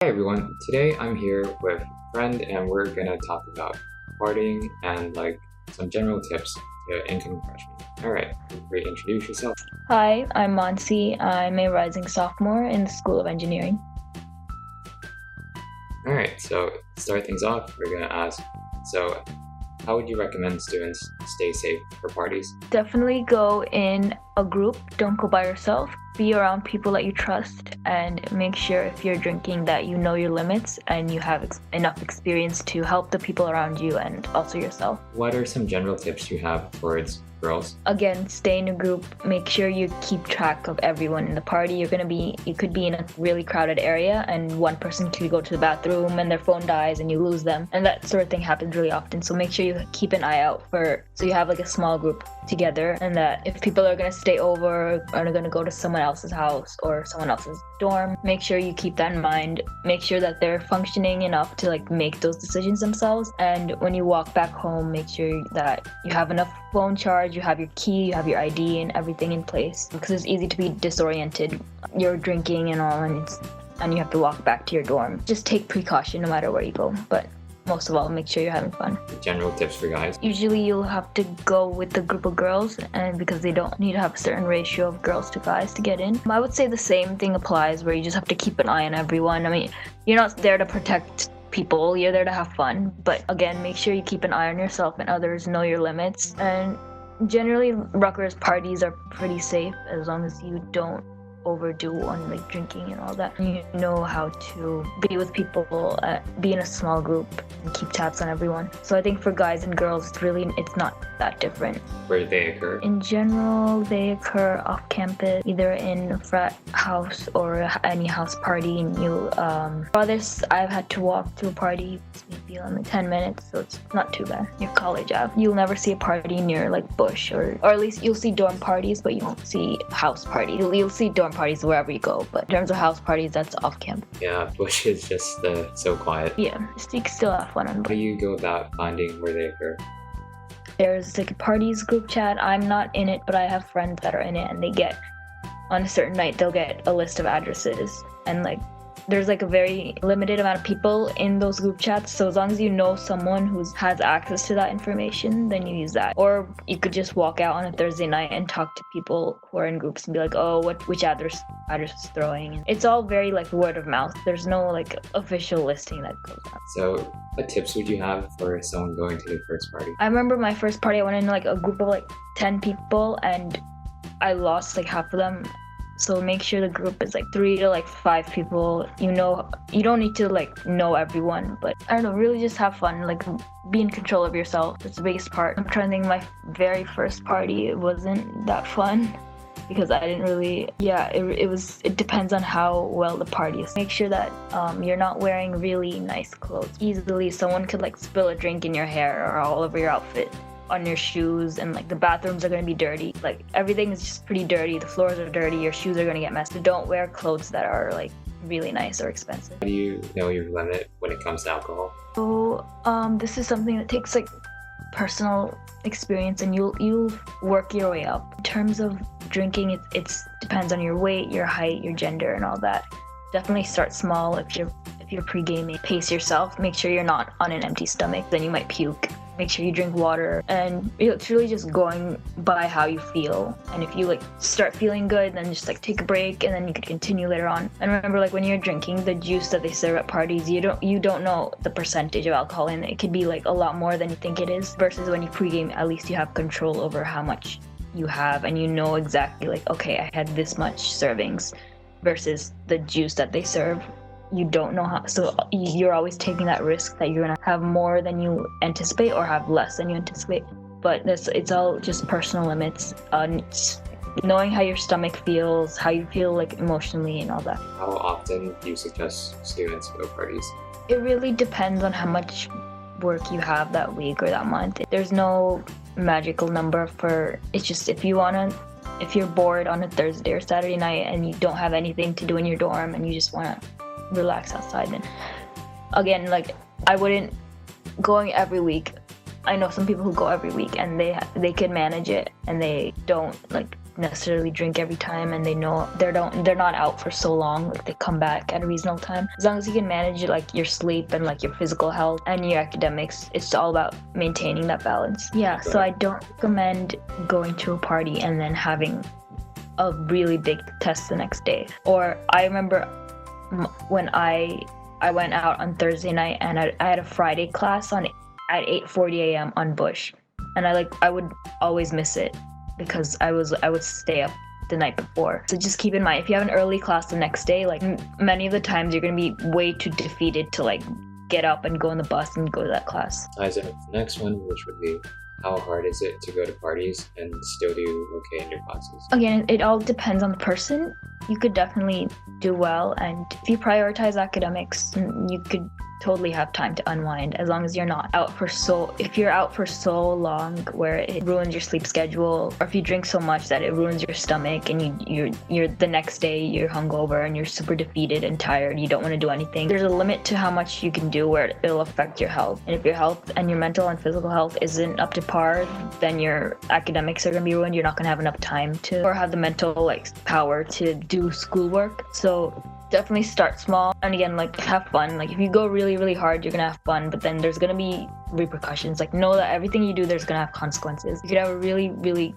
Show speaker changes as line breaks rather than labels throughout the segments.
Hi everyone, today I'm here with a friend and we're gonna talk about partying and some general tips to incoming freshmen. Alright, great, introduce yourself.
Hi, I'm Manasi. I'm a rising sophomore in the School of Engineering.
Alright, so to start things off, we're gonna ask, so how would you recommend students stay safe for parties?
Definitely go in a group, don't go by yourself. Be around people that you trust and make sure if you're drinking that you know your limits and you have enough experience to help the people around you and also yourself.
What are some general tips you have towards girls?
Again, stay in a group, make sure you keep track of everyone in the party. You could be in a really crowded area and one person could go to the bathroom and their phone dies and you lose them. And that sort of thing happens really often. So make sure you keep an eye out so you have a small group together, and that if people are going to stay over or are going to go to someone else's house or someone else's dorm, make sure you keep that in mind. Make sure that they're functioning enough to make those decisions themselves. And when you walk back home, make sure that you have enough phone charge, you have your key, you have your ID and everything in place, because it's easy to be disoriented. You're drinking and all, and you have to walk back to your dorm. Just take precaution no matter where you go, but most of all, make sure you're having fun.
General tips for guys?
Usually you'll have to go with a group of girls, and because they don't need to have a certain ratio of girls to guys to get in. I would say the same thing applies, where you just have to keep an eye on everyone. I mean, you're not there to protect people, you're there to have fun. But again, make sure you keep an eye on yourself and others, know your limits. And generally, Rutgers parties are pretty safe as long as you don't overdo on drinking and all that. You know how to be with people, be in a small group and keep tabs on everyone. So I think for guys and girls, it's not that different.
Where do they occur?
In general, they occur off campus, either in a frat house or any house party. And others, I've had to walk to a party maybe 10 minutes, so it's not too bad. Your college app, you'll never see a party near Bush, or at least you'll see dorm parties, but you won't see house parties. You'll see dorm parties wherever you go, but in terms of house parties, that's off campus.
Yeah, Bush is just so quiet.
Yeah, so you can still have fun on
How do you go about finding where they occur?
There's a parties group chat. I'm not in it, but I have friends that are in it, and they get, on a certain night, they'll get a list of addresses, and there's a very limited amount of people in those group chats. So as long as you know someone who has access to that information, then you use that. Or you could just walk out on a Thursday night and talk to people who are in groups and be like, oh, which address is throwing. It's all very word of mouth. There's no official listing that goes on.
So what tips would you have for someone going to their first party?
I remember my first party, I went in a group of 10 people and I lost half of them. So make sure the group is 3 to 5 people. You don't need to know everyone, but I don't know, really just have fun, be in control of yourself. That's the biggest part. I'm trying to think, my very first party, it wasn't that fun because I didn't really, it depends on how well the party is. Make sure that you're not wearing really nice clothes. Easily someone could spill a drink in your hair or all over your outfit, on your shoes, and the bathrooms are going to be dirty. Everything is just pretty dirty. The floors are dirty, your shoes are going to get messy. So don't wear clothes that are really nice or expensive.
How do you know your limit when it comes to alcohol?
So this is something that takes personal experience, and you'll work your way up. In terms of drinking, it depends on your weight, your height, your gender, and all that. Definitely start small. If you're pre-gaming, pace yourself. Make sure you're not on an empty stomach, then you might puke. Make sure you drink water, and it's really just going by how you feel. And if you start feeling good, then just take a break, and then you could continue later on. And remember, when you're drinking the juice that they serve at parties, you don't know the percentage of alcohol in it. It could be a lot more than you think it is. Versus when you pregame, at least you have control over how much you have, and you know exactly okay, I had this much servings. Versus the juice that they serve, you don't know how, so you're always taking that risk that you're gonna have more than you anticipate or have less than you anticipate. But it's all just personal limits. Knowing how your stomach feels, how you feel emotionally and all that.
How often do you suggest students go parties?
It really depends on how much work you have that week or that month. There's no magical number it's just if you're bored on a Thursday or Saturday night and you don't have anything to do in your dorm and you just want to relax outside, then again, I wouldn't going every week. I know some people who go every week and they can manage it and they don't necessarily drink every time, and they know they're not out for so long. Like they come back at a reasonable time. As long as you can manage like your sleep and like your physical health and your academics, it's all about maintaining that balance. Yeah, so I don't recommend going to a party and then having a really big test the next day. Or I remember when I went out on Thursday night and I had a Friday class at 8:40 a.m. on Bush, and I would always miss it because I would stay up the night before. So just keep in mind, if you have an early class the next day, like many of the times you're gonna be way too defeated to like get up and go on the bus and go to that class.
So the next one, which would be, how hard is it to go to parties and still do okay in your classes?
Again, it all depends on the person. You could definitely do well, and if you prioritize academics, you could totally have time to unwind, as long as you're not out for if you're out for so long where it ruins your sleep schedule, or if you drink so much that it ruins your stomach and you're the next day you're hungover and you're super defeated and tired, you don't want to do anything. There's a limit to how much you can do where it'll affect your health. And if your health and your mental and physical health isn't up to par, then your academics are going to be ruined. You're not going to have enough time or have the mental power to do schoolwork. So definitely start small, and again, have fun. Like if you go really, really hard, you're gonna have fun, but then there's gonna be repercussions. Like know that everything you do, there's gonna have consequences. You could have a really, really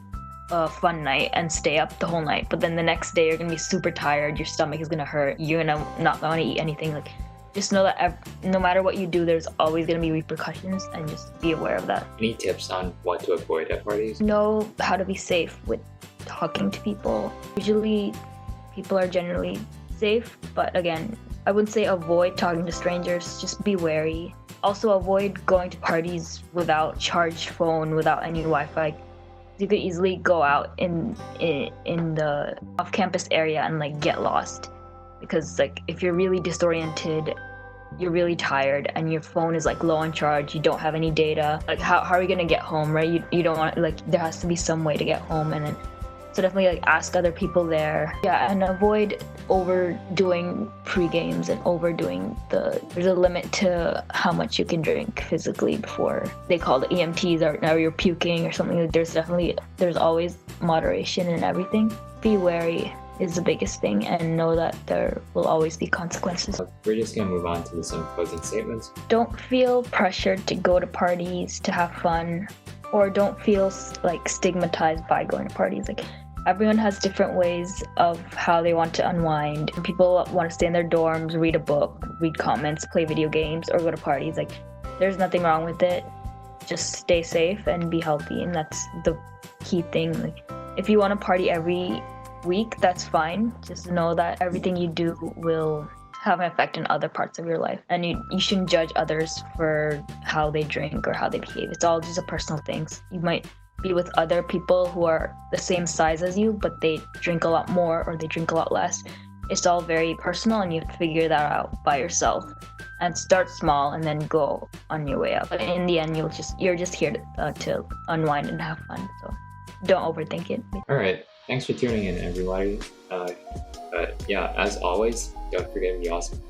fun night and stay up the whole night, but then the next day you're gonna be super tired, your stomach is gonna hurt, you're gonna not want to eat anything. Like just know that no matter what you do, there's always gonna be repercussions, and just be aware of that.
Any tips on what to avoid at parties?
Know how to be safe with talking to people. Usually people are generally safe, but again, I wouldn't say avoid talking to strangers, just be wary. Also avoid going to parties without charged phone, without any Wi-Fi. You could easily go out in the off-campus area and get lost, because if you're really disoriented, you're really tired, and your phone is low on charge, you don't have any data, how are you gonna get home, right? You don't want there has to be some way to get home, and then so definitely ask other people there. Yeah, and avoid overdoing pre-games and overdoing there's a limit to how much you can drink physically before they call the EMTs or you're puking or something. There's always moderation in everything. Be wary is the biggest thing, and know that there will always be consequences.
We're just gonna move on to some closing statements.
Don't feel pressured to go to parties to have fun, or don't feel stigmatized by going to parties. Everyone has different ways of how they want to unwind. People want to stay in their dorms, read a book, read comments, play video games, or go to parties. There's nothing wrong with it. Just stay safe and be healthy, and that's the key thing. If you want to party every week, that's fine. Just know that everything you do will have an effect in other parts of your life, and you shouldn't judge others for how they drink or how they behave. It's all just a personal thing. You might be with other people who are the same size as you, but they drink a lot more or they drink a lot less. It's all very personal, and you have to figure that out by yourself, and start small and then go on your way up. But in the end, you're just here to unwind and have fun. So don't overthink it.
All right, thanks for tuning in, everybody. But yeah, as always, don't forget to be awesome.